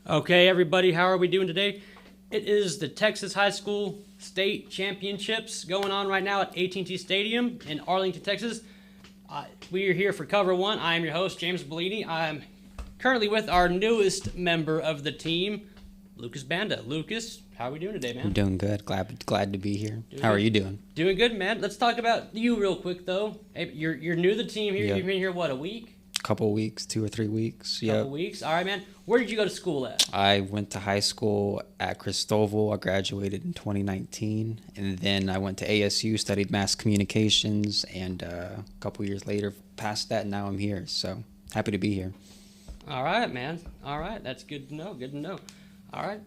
Okay, everybody, how are we doing today? It is the Texas High School State Championships going on right now at AT&T Stadium in Arlington, Texas. We are here for Cover1. I am your host, James Bellini. I'm currently with our newest member of the team, Lucas Banda. Lucas, how are we doing today, man? I'm doing good. Glad to be here. Doing How good. are you doing? Doing good, man. Let's talk about you real quick, though. Hey, you're new to the team here. Yeah. You've been here, what, a week? Couple weeks, 2 or 3 weeks. Yeah. Couple weeks. All right, man. Where did you go to school at? I went to high school at Cristobal. I graduated in 2019, and then I went to ASU, studied mass communications, and a couple years later, passed that, and now I'm here. So happy to be here. All right, man. All right, that's good to know. Good to know. All right,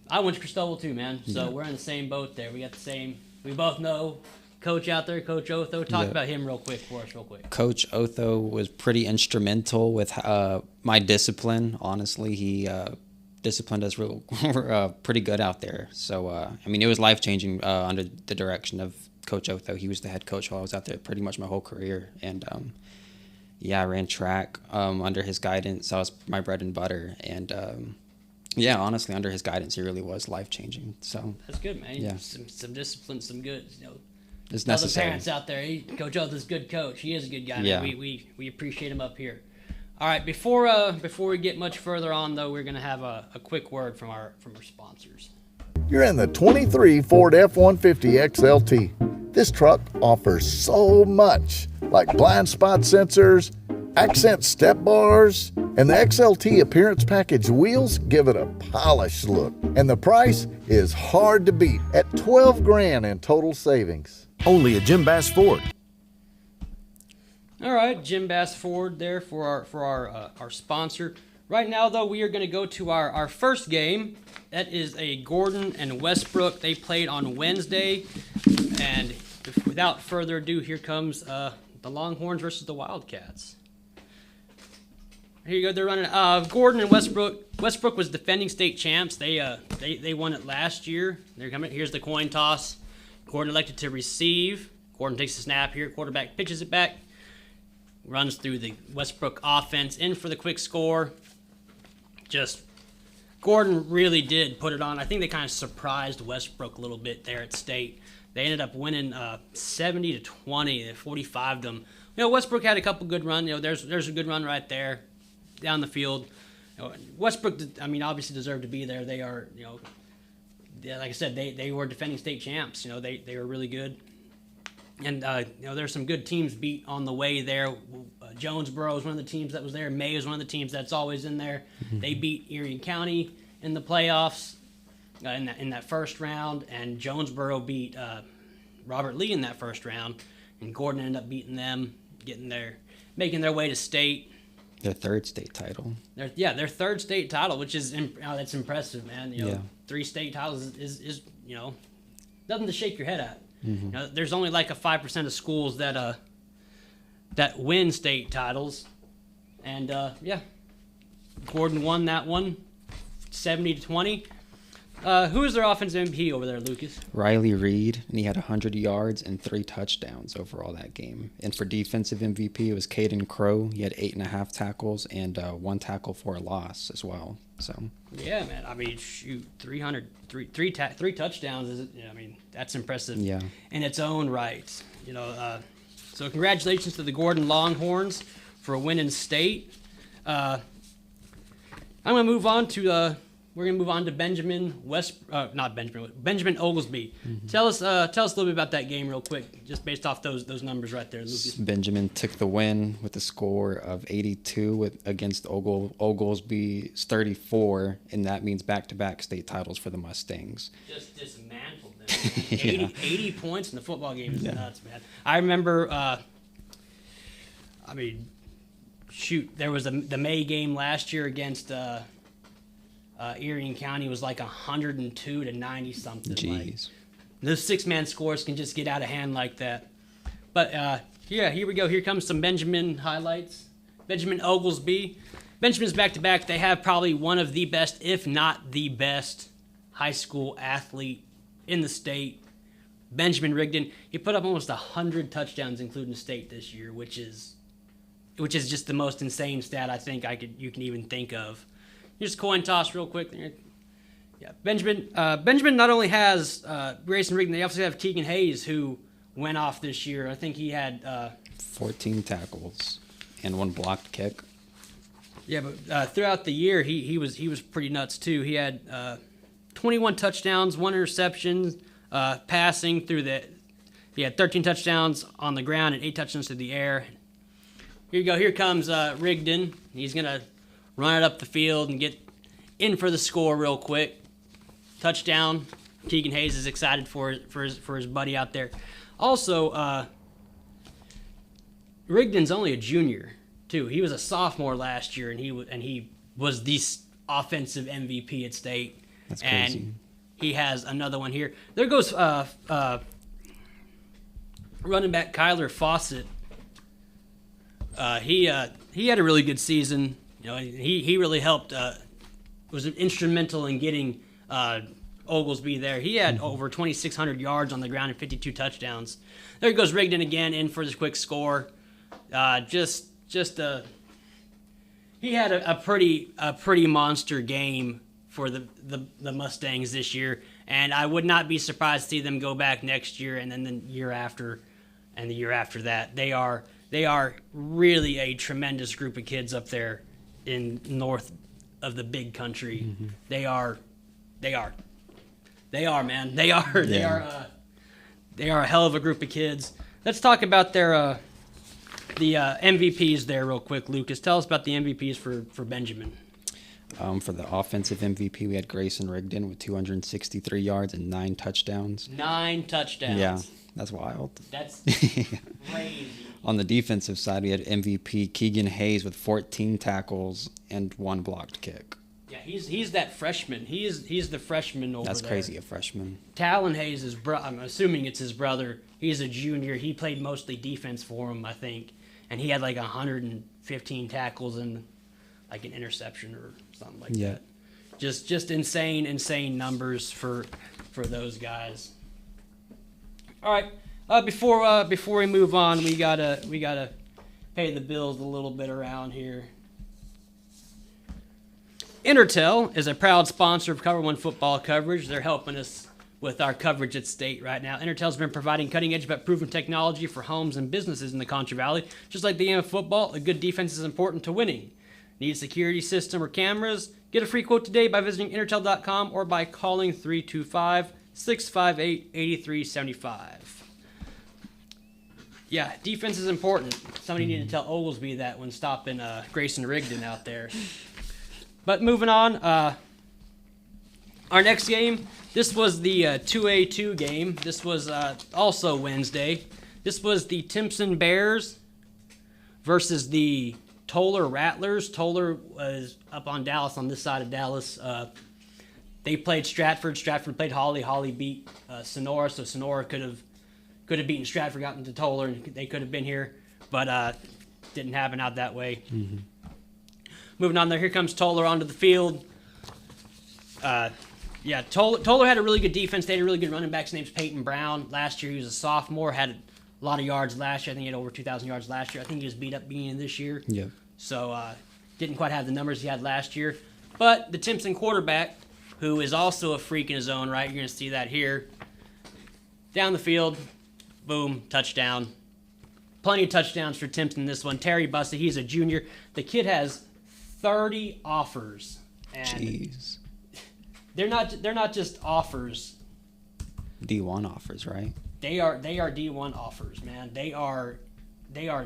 I went to Cristobal too, man. So Yeah. we're in the same boat there. We got the same. We both know Coach out there, Coach Otho. Talk Yeah. about him real quick for us, real quick. Coach Otho was pretty instrumental with my discipline. Honestly, he disciplined us pretty good out there. So, I mean, it was life-changing under the direction of Coach Otho. He was the head coach while I was out there pretty much my whole career. And, I ran track under his guidance. That was my bread and butter. And, honestly, under his guidance, he really was life-changing. So That's good, man. Yeah. Some discipline, some good. it's Tell the necessary. parents out there, Coach Otho's a good coach. He is a good guy. Man. Yeah. We appreciate him up here. All right, before we get much further on, though, we're gonna have a quick word from our sponsors. You're in the 23 Ford F-150 XLT. This truck offers so much, like blind spot sensors, accent step bars, and the XLT Appearance Package wheels give it a polished look. And the price is hard to beat at $12,000 in total savings. Only at Jim Bass Ford. All right, Jim Bass Ford there for our sponsor. Right now, though, we are going to go to our first game. That is a Gordon and Westbrook. They played on Wednesday. And without further ado, here comes the Longhorns versus the Wildcats. Here you go. They're running Gordon and Westbrook. Westbrook was defending state champs. They won it last year. They're coming. Here's the coin toss. Gordon elected to receive. Gordon takes the snap here. Quarterback pitches it back. Runs through the Westbrook offense in for the quick score. Just Gordon really did put it on. I think they kind of surprised Westbrook a little bit there at state. They ended up winning 70-20. They 45'd them. Westbrook had a couple good runs. There's a good run right there down the field. Westbrook, I mean, obviously deserved to be there. They are, like I said, they were defending state champs. They were really good. And, there's some good teams beat on the way there. Jonesboro is one of the teams that was there. May is one of the teams that's always in there. Mm-hmm. They beat Erie County in the playoffs in that first round. And Jonesboro beat Robert Lee in that first round. And Gordon ended up beating them, making their way to state. Their third state title. Their third state title, which is that's impressive, man. 3 state titles is nothing to shake your head at. Mm-hmm. There's only like a 5% of schools that win state titles, and Gordon won that one, 70-20. Who is their offensive MVP over there, Lucas? Riley Reed, and he had 100 yards and 3 touchdowns overall that game. And for defensive MVP, it was Caden Crow. He had 8.5 tackles and 1 tackle for a loss as well. So yeah, man. I mean, shoot, 3 touchdowns. That's impressive. Yeah. In its own right. So congratulations to the Gordon Longhorns for winning state. I'm gonna move on to. We're gonna move on to Benjamin Oglesby. Mm-hmm. Tell us a little bit about that game real quick, just based off those numbers right there, Lucas. Benjamin took the win with a score of 82 against Oglesby's 34, and that means back-to-back state titles for the Mustangs. Just dismantled them. 80 points in the football game is nuts, man. I remember. There was the May game last year against. Erie County was like 102-90 something. Jeez. Like, those 6-man scores can just get out of hand like that. But here we go. Here comes some Benjamin highlights. Benjamin Oglesby. Benjamin's back-to-back. They have probably one of the best, if not the best, high school athlete in the state. Benjamin Rigdon. He put up almost 100 touchdowns, including state this year, which is just the most insane stat I think you can even think of. Here's a coin toss real quick. Yeah, Benjamin not only has Grayson Rigdon, they also have Keegan Hayes, who went off this year. I think he had 14 tackles and 1 blocked kick. Yeah, but throughout the year, he was pretty nuts too. He had 21 touchdowns, 1 interception, passing through the. He had 13 touchdowns on the ground and 8 touchdowns through the air. Here you go. Here comes Rigdon. He's gonna run it up the field and get in for the score real quick. Touchdown. Keegan Hayes is excited for his buddy out there. Also, Rigdon's only a junior too. He was a sophomore last year, and he was the offensive MVP at state. That's crazy. And he has another one here. There goes running back Kyler Fawcett. He had a really good season. You know, he really helped. Was instrumental in getting Oglesby there. He had over 2,600 yards on the ground and 52 touchdowns. There goes Rigdon again in for this quick score. He had a pretty monster game for the Mustangs this year, and I would not be surprised to see them go back next year and then the year after, and the year after that. They are really a tremendous group of kids up there in north of the big country. Mm-hmm. They are, man. They are a hell of a group of kids. Let's talk about the MVPs there real quick, Lucas. Tell us about the MVPs for Benjamin. For the offensive MVP, we had Grayson Rigdon with 263 yards and 9 touchdowns. 9 touchdowns. Yeah, that's wild. That's crazy. On the defensive side, we had MVP Keegan Hayes with 14 tackles and 1 blocked kick. Yeah, he's that freshman. He's the freshman over there. That's crazy, a freshman. Talon Hayes is I'm assuming it's his brother. He's a junior. He played mostly defense for him, I think, and he had like 115 tackles and like an interception or something like that. Just insane numbers for those guys. All right. Before we move on, we gotta pay the bills a little bit around here. Intertel is a proud sponsor of COVER1 football coverage. They're helping us with our coverage at state right now. Intertel's been providing cutting-edge but proven technology for homes and businesses in the Concho Valley. Just like the game of football, a good defense is important to winning. Need a security system or cameras? Get a free quote today by visiting Intertel.com or by calling 325-658-8375. Yeah, defense is important. Somebody needed to tell Oglesby that when stopping Grayson Rigdon out there. But moving on, our next game, this was the 2A2 game. This was also Wednesday. This was the Timpson Bears versus the Toller Rattlers. Toller was up on Dallas, on this side of Dallas. They played Stratford. Stratford played Holly. Holly beat Sonora, so Sonora could have beaten Stratford, gotten to Toller, and they could have been here, but didn't happen out that way. Mm-hmm. Moving on there, here comes Toller onto the field. Toller had a really good defense. They had a really good running back. His name's Peyton Brown. Last year he was a sophomore, had a lot of yards last year. I think he had over 2,000 yards last year. I think he was beat up beginning of this year. Yeah. So didn't quite have the numbers he had last year. But the Timpson quarterback, who is also a freak in his own right, you're going to see that here. Down the field, boom, touchdown. Plenty of touchdowns for Timpson in this one. Terry Bussey, he's a junior. The kid has 30 offers. And jeez. They're not just offers. D1 offers, right? They are D1 offers, man. They are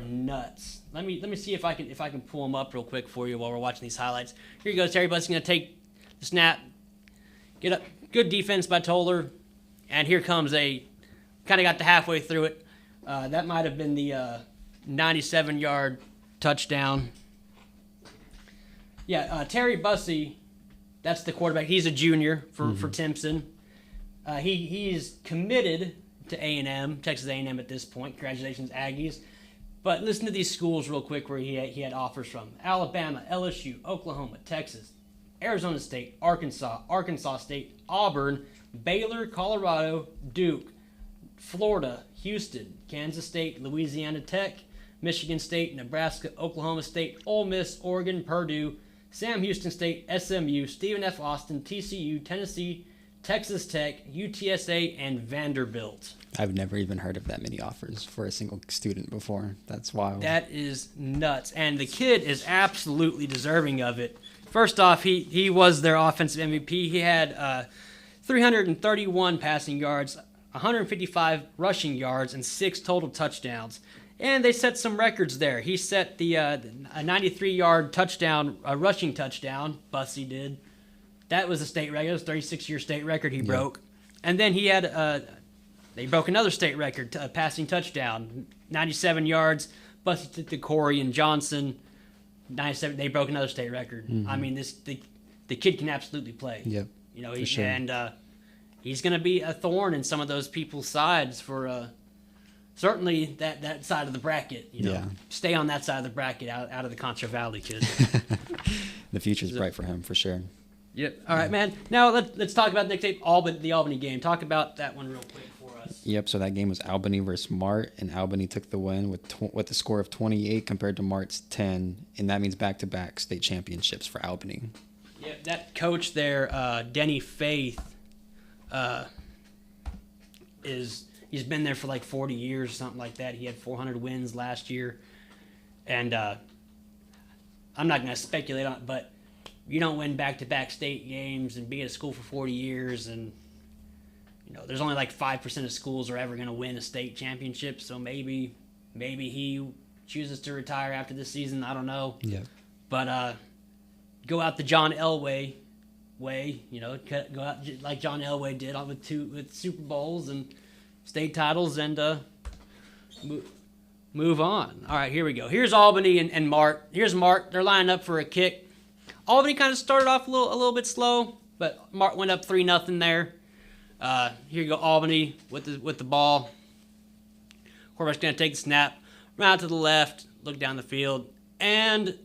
nuts. Let me see if I can pull them up real quick for you while we're watching these highlights. Here you go. Terry Bussey's gonna take the snap, get up. Good defense by Toller, and here comes a kind of got to halfway through it. That might have been the 97-yard touchdown. Yeah, Terry Bussey, that's the quarterback. He's a junior for Timpson. He's committed to A&M, Texas A&M at this point. Congratulations, Aggies. But listen to these schools real quick where he had offers from. Alabama, LSU, Oklahoma, Texas, Arizona State, Arkansas State, Auburn, Baylor, Colorado, Duke, Florida, Houston, Kansas State, Louisiana Tech, Michigan State, Nebraska, Oklahoma State, Ole Miss, Oregon, Purdue, Sam Houston State, SMU, Stephen F. Austin, TCU, Tennessee, Texas Tech, UTSA, and Vanderbilt. I've never even heard of that many offers for a single student before. That's wild. That is nuts. And the kid is absolutely deserving of it. First off, he was their offensive MVP. He had 331 passing yards, 155 rushing yards, and 6 total touchdowns. And they set some records there. He set a 93-yard touchdown, a rushing touchdown. Bussy did. That was a state record. It was a 36-year state record he broke. And then he had they broke another state record, a passing touchdown, 97 yards. Bussy took to Corey and Johnson, 97. They broke another state record. Mm-hmm. I mean, the kid can absolutely play. Yep. You know, for sure. And he's going to be a thorn in some of those people's sides for certainly that side of the bracket. You know, Yeah. Stay on that side of the bracket, out of the Concho Valley, kid. The future's bright for him, for sure. Yep. All right, man. Now let's talk about next tape, the Albany game. Talk about that one real quick for us. Yep, so that game was Albany versus Mart, and Albany took the win with a score of 28 compared to Mart's 10, and that means back-to-back state championships for Albany. Yep, that coach there, Denny Faith, he's been there for like 40 years, something like that. He had 400 wins last year, and I'm not going to speculate on it, but you don't win back-to-back state games and be at a school for 40 years, and there's only like 5% of schools are ever going to win a state championship. So maybe he chooses to retire after this season. I don't know. Yeah. But go out the John Elway way. Go out like John Elway did with Super Bowls and state titles, and move on. All right, here we go. Here's Albany and Mart. Here's Mart. They're lining up for a kick. Albany kind of started off a little bit slow, but Mart went up 3-0 there. Here you go, Albany with the ball. Quarterback's going to take the snap, run out to the left, look down the field, and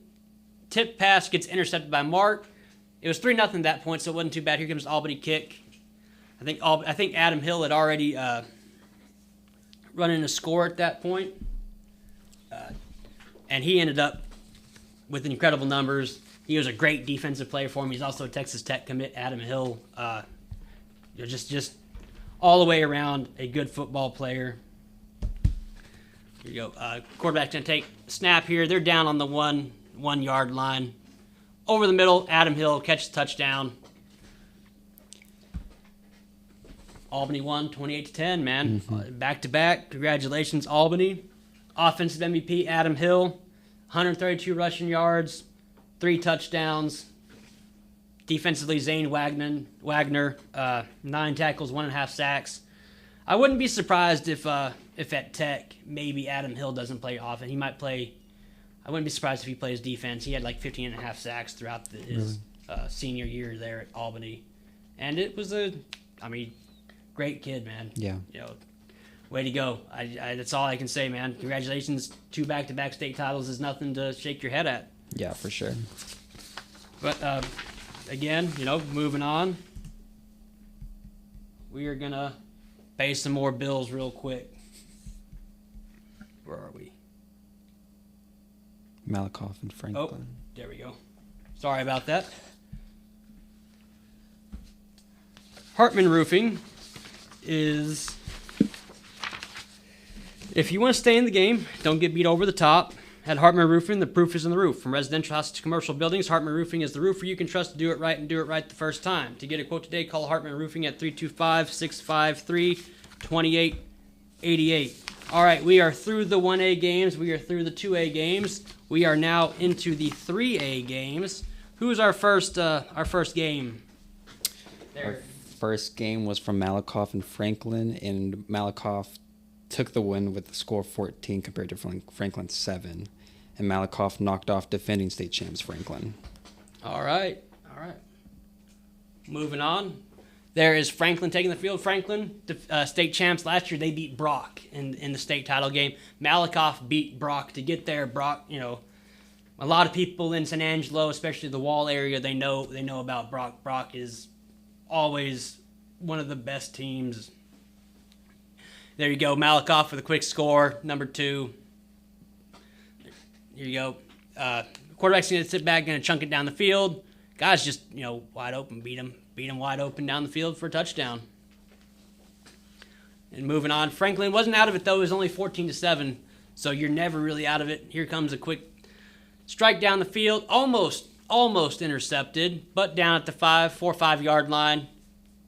tip pass gets intercepted by Mart. It was 3-0 at that point, so it wasn't too bad. Here comes Albany kick. I think Adam Hill had already run in a score at that point, and he ended up with incredible numbers. He was a great defensive player for him. He's also a Texas Tech commit, Adam Hill. Just all the way around a good football player. Here you go. Quarterback's going to take snap here. They're down on the 1 yard line. Over the middle, Adam Hill catches touchdown. Albany won 28-10, man. Mm-hmm. Back-to-back. Congratulations, Albany. Offensive MVP, Adam Hill. 132 rushing yards. 3 touchdowns. Defensively, Zane Wagner, 9 tackles, 1.5 sacks. I wouldn't be surprised if at Tech maybe Adam Hill doesn't play offense. He might play. I wouldn't be surprised if he plays defense. He had like 15.5 sacks throughout his senior year there at Albany, and it was great kid, man. Yeah. Way to go. That's all I can say, man. Congratulations. 2 back-to-back state titles is nothing to shake your head at. Yeah, for sure. But again, moving on. We are going to pay some more bills real quick. Where are we? Malakoff and Franklin. Oh, there we go. Sorry about that. Hartman Roofing is, if you want to stay in the game, don't get beat over the top. At Hartman Roofing, the proof is in the roof. From residential houses to commercial buildings, Hartman Roofing is the roofer you can trust to do it right and do it right the first time. To get a quote today, call Hartman Roofing at 325-653-2888. All right, we are through the 1A games. We are through the 2A games. We are now into the 3A games. Who's our first game? Our first game was from Malakoff and Franklin, and Malakoff took the win with a score of 14 compared to Franklin's 7. And Malakoff knocked off defending state champs Franklin. All right. Moving on. There is Franklin taking the field. Franklin, state champs last year, they beat Brock in the state title game. Malakoff beat Brock to get there. Brock, a lot of people in San Angelo, especially the Wall area, they know about Brock. Brock is always one of the best teams. There you go, Malakoff with a quick score, number 2. Here you go. quarterback's going to sit back, going to chunk it down the field. Guys just, wide open, beat him wide open down the field for a touchdown. And moving on, Franklin wasn't out of it, though. It was only 14-7, so you're never really out of it. Here comes a quick strike down the field, almost intercepted, but down at the 4 or 5 yard line.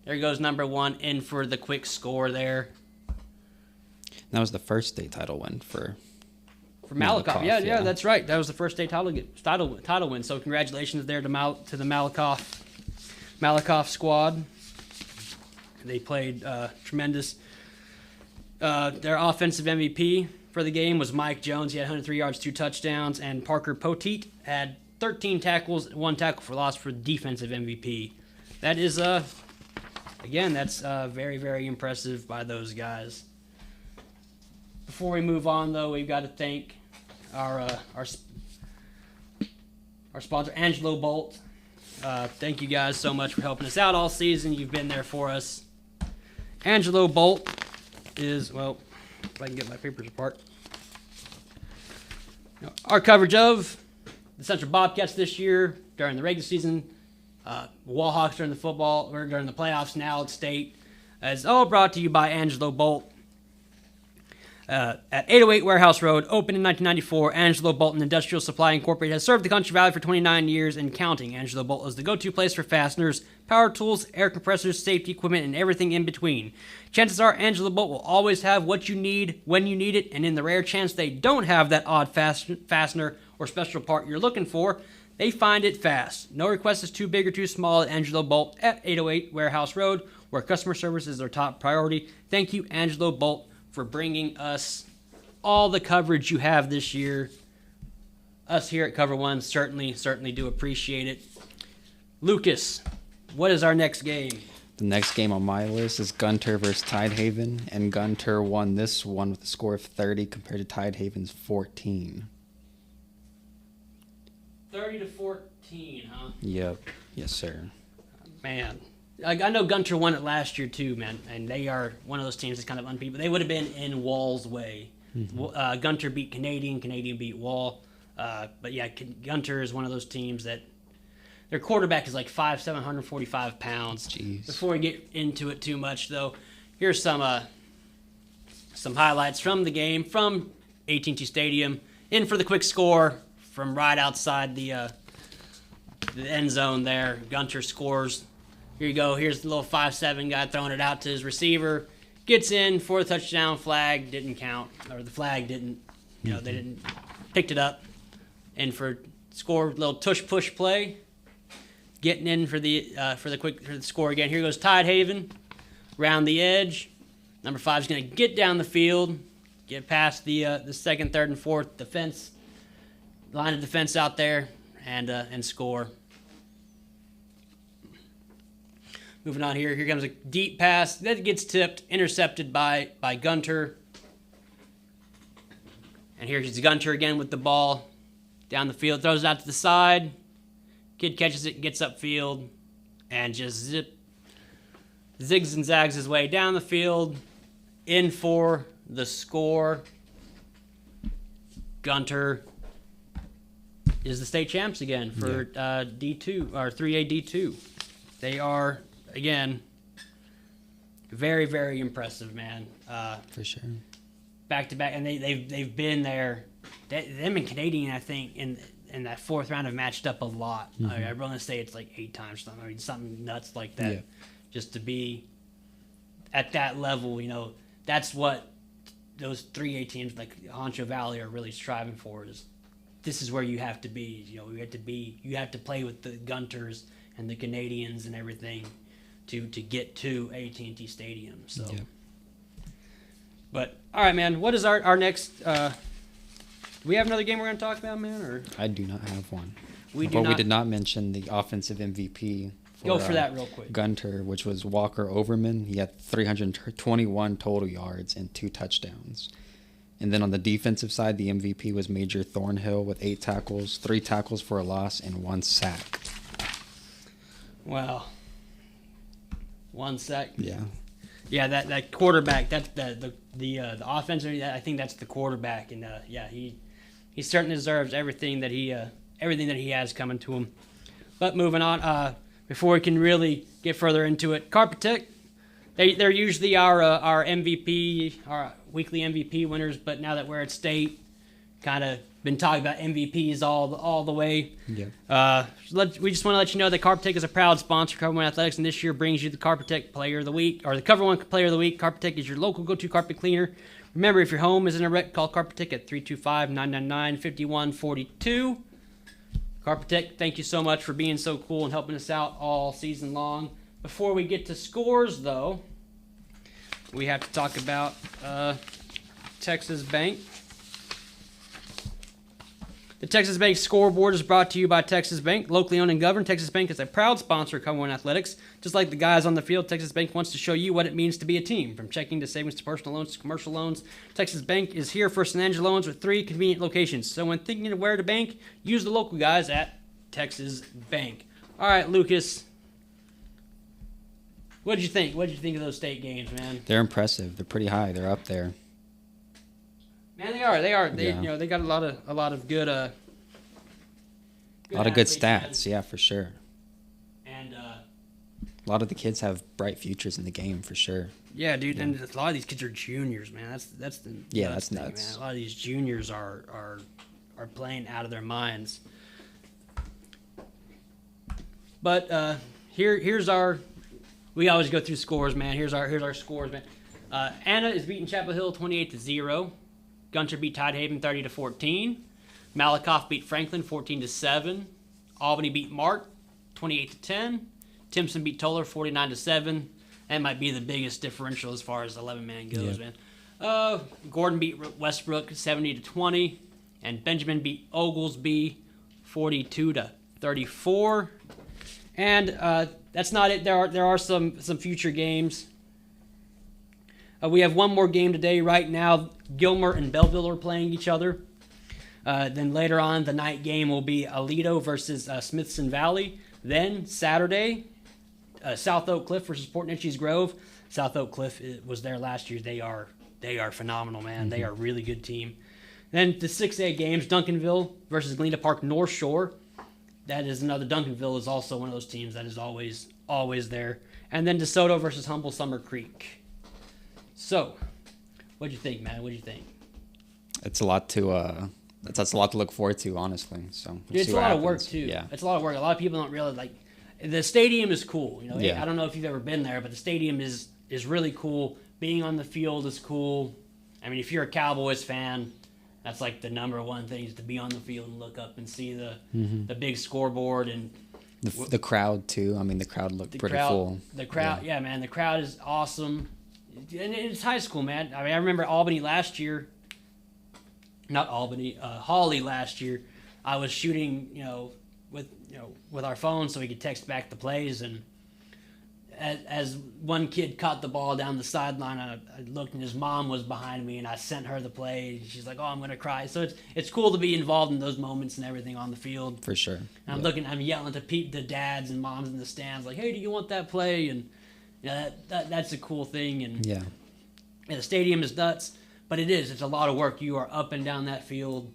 There goes number 1 in for the quick score there. That was the first state title win for Malakoff. Yeah, that's right. That was the first state title win. So congratulations there to the Malakoff squad. They played tremendous. Their offensive MVP for the game was Mike Jones. He had 103 yards, 2 touchdowns, and Parker Poteet had 13 tackles, 1 tackle for loss for defensive MVP. That is again, that's very, very impressive by those guys. Before we move on, though, we've got to thank our sponsor, Angelo Bolt. Thank you guys so much for helping us out all season. You've been there for us. Angelo Bolt is, well, if I can get my papers apart, our coverage of the Central Bobcats this year during the regular season, Wallhawks during the playoffs now at state, is all brought to you by Angelo Bolt. At 808 Warehouse Road, opened in 1994, Angelo Bolt and Industrial Supply Incorporated has served the Concho Valley for 29 years and counting. Angelo Bolt is the go-to place for fasteners, power tools, air compressors, safety equipment, and everything in between. Chances are Angelo Bolt will always have what you need when you need it, and in the rare chance they don't have that odd fastener or special part you're looking for, they find it fast. No request is too big or too small at Angelo Bolt at 808 Warehouse Road, where customer service is their top priority. Thank you, Angelo Bolt, for bringing us all the coverage you have this year. Us here at Cover1 certainly do appreciate it. Lucas, what is our next game? The next game on my list is Gunter versus Tidehaven, and Gunter won this one with a score of 30 compared to Tidehaven's 14. 30-14, huh? Yep. Yes, sir. Man. I know Gunter won it last year too, man, and they are one of those teams that's kind of unbeatable. They would have been in Wall's way. Mm-hmm. Gunter beat Canadian beat Wall, but yeah, Gunter is one of those teams that their quarterback is like 5'7", 145 pounds. Jeez. Before we get into it too much, though, here's some highlights from the game from AT&T Stadium. In for the quick score from right outside the end zone there. Gunter scores. Here you go. Here's the little 5'7" guy throwing it out to his receiver. Gets in for a touchdown. Flag didn't count, or the flag didn't. They didn't picked it up. And for score, little tush push play. Getting in for the score again. Here goes Tidehaven, round the edge. Number 5 is going to get down the field, get past the second, third, and fourth defense line of defense out there, and score. Moving on here comes a deep pass that gets tipped, intercepted by Gunter. And here's Gunter again with the ball down the field, throws it out to the side. Kid catches it, gets upfield, and just zigs and zags his way down the field, in for the score. Gunter is the state champs again for D2 or 3A D2. They are, again, very, very impressive, man. For sure. Back to back, and they've been there. Them and Canadian, I think, in that fourth round have matched up a lot. Mm-hmm. I want to say it's like 8 times something. I mean, something nuts like that. Yeah. Just to be at that level, that's what those 3A teams like Concho Valley are really striving for. This is where you have to be. You have to play with the Gunters and the Canadians and everything to get to AT&T Stadium. So, yep. But all right, man. What is our next? Do we have another game we're going to talk about, man? Or I do not have one. We did not mention the offensive MVP. Go for that real quick. Gunter, which was Walker Overman. He had 321 total yards and 2 touchdowns. And then on the defensive side, the MVP was Major Thornhill with 8 tackles, 3 tackles for a loss, and 1 sack. Wow. 1 sack. Yeah. Yeah, that quarterback. That's the offensive. I think that's the quarterback, and he certainly deserves everything that he everything that he has coming to him. But moving on, before we can really get further into it, Carpet Tech, they're usually our MVP, our weekly MVP winners. But now that we're at state, kind of been talking about MVPs all the way. Yeah. We just want to let you know that Carpet Tech is a proud sponsor of Cover1 Athletics, and this year brings you the Carpet Tech Player of the Week, or the Cover1 Player of the Week. Carpet Tech is your local go-to carpet cleaner. Remember, if your home is in a wreck, call Carpet Tech at 325-999-5142. Carpet Tech, thank you so much for being so cool and helping us out all season long. Before we get to scores, though, we have to talk about Texas Bank. The Texas Bank scoreboard is brought to you by Texas Bank, locally owned and governed. Texas Bank is a proud sponsor of Cover1 Athletics. Just like the guys on the field, Texas Bank wants to show you what it means to be a team. From checking to savings to personal loans to commercial loans, Texas Bank is here for San Angelo loans with 3 convenient locations. So when thinking of where to bank, use the local guys at Texas Bank. All right, Lucas, what did you think? What did you think of those state games, man? They're impressive. They're pretty high. They're up there. Man, they are. Yeah. They got a lot of good. A lot of good athletes, stats. man. Yeah, for sure. And A lot of the kids have bright futures in the game, for sure. yeah, dude. And a lot of these kids are juniors, man. That's the That's thing, nuts. Man. A lot of these juniors are playing out of their minds. But here's our. We always go through scores, man. Here's our scores, man. Anna is beating Chapel Hill 28-0. Gunter beat Tidehaven 30-14. Malakoff beat Franklin 14-7. Albany beat Mart 28-10. Timpson beat Toller 49-7. That might be the biggest differential as far as 11-man goes, man. Gordon beat Westbrook 70-20, and Benjamin beat Oglesby 42-34. And that's not it. There are some future games. We have one more game today. Right now, Gilmer and Belleville are playing each other. Then later on, the night game will be Aledo versus Smithson Valley. Then Saturday, South Oak Cliff versus Port Neches Grove. South Oak Cliff was there last year. They are phenomenal, man. Mm-hmm. They are a really good team. Then the 6A games, Duncanville versus Galena Park North Shore. That is another. Duncanville is also one of those teams that is always there. And then DeSoto versus Humble Summer Creek. So, what'd you think, man? What'd you think? It's a lot to that's a lot to look forward to, honestly. So it's a lot of work too. Yeah, it's a lot of work. A lot of people don't realize, like, the stadium is cool. You know, yeah. I don't know if you've ever been there, but the stadium is really cool. Being on the field is cool. I mean, if you're a Cowboys fan, that's like the number one thing, is to be on the field and look up and see the big scoreboard and the crowd too. I mean, the crowd looked pretty full. The crowd, yeah, man, the crowd is awesome. And it's high school, man. I mean, I remember Hawley last year. I was shooting, with our phone so we could text back the plays. And as one kid caught the ball down the sideline, I looked and his mom was behind me, and I sent her the play. She's like, "Oh, I'm gonna cry." So it's cool to be involved in those moments and everything on the field. For sure. And I'm yelling to the dads and moms in the stands, like, "Hey, do you want that play?" And that's a cool thing. And yeah, the stadium is nuts, but it's a lot of work. You are up and down that field,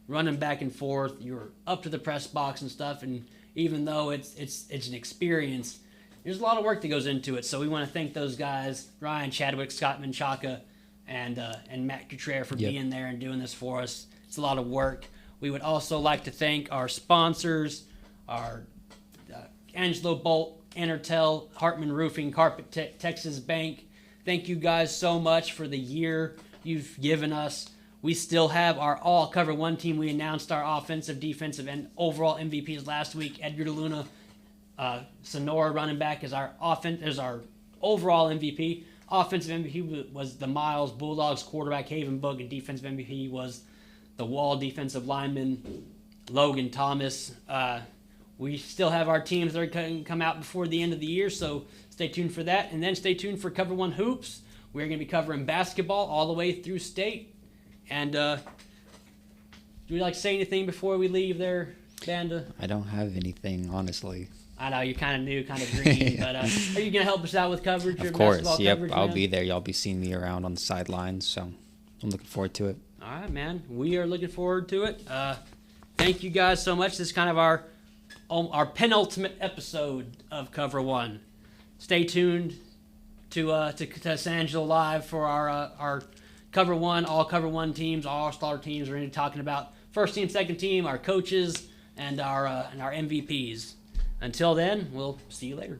running back and forth. You're up to the press box and stuff. And even though it's an experience, there's a lot of work that goes into it. So we want to thank those guys, Ryan, Chadwick, Scott Menchaca, and Matt Cutrer for being there and doing this for us. It's a lot of work. We would also like to thank our sponsors, our Angelo Bolt, Intertel, Hartman Roofing, Carpet Tech, Texas Bank. Thank you guys so much for the year you've given us. We still have our all Cover1 team. We announced our offensive, defensive, and overall MVPs last week. Edgar DeLuna, Sonora running back is our overall MVP. Offensive MVP was the Miles Bulldogs quarterback Haven Book, and defensive MVP was the Wall defensive lineman Logan Thomas. We still have our teams that are going to come out before the end of the year, so stay tuned for that. And then stay tuned for Cover1 Hoops. We're going to be covering basketball all the way through state. And do you like to say anything before we leave there, Banda? I don't have anything, honestly. I know, you're kind of new, kind of green, but are you going to help us out with coverage? Of course, yep. Coverage, I'll be there. Y'all be seeing me around on the sidelines, so I'm looking forward to it. All right, man. We are looking forward to it. thank you guys so much. This is kind of our penultimate episode of Cover One. Stay tuned to San Angelo Live for our Cover One, all Cover One teams, all star teams. We're going to be talking about first team, second team, our coaches, and our MVPs. Until then, we'll see you later.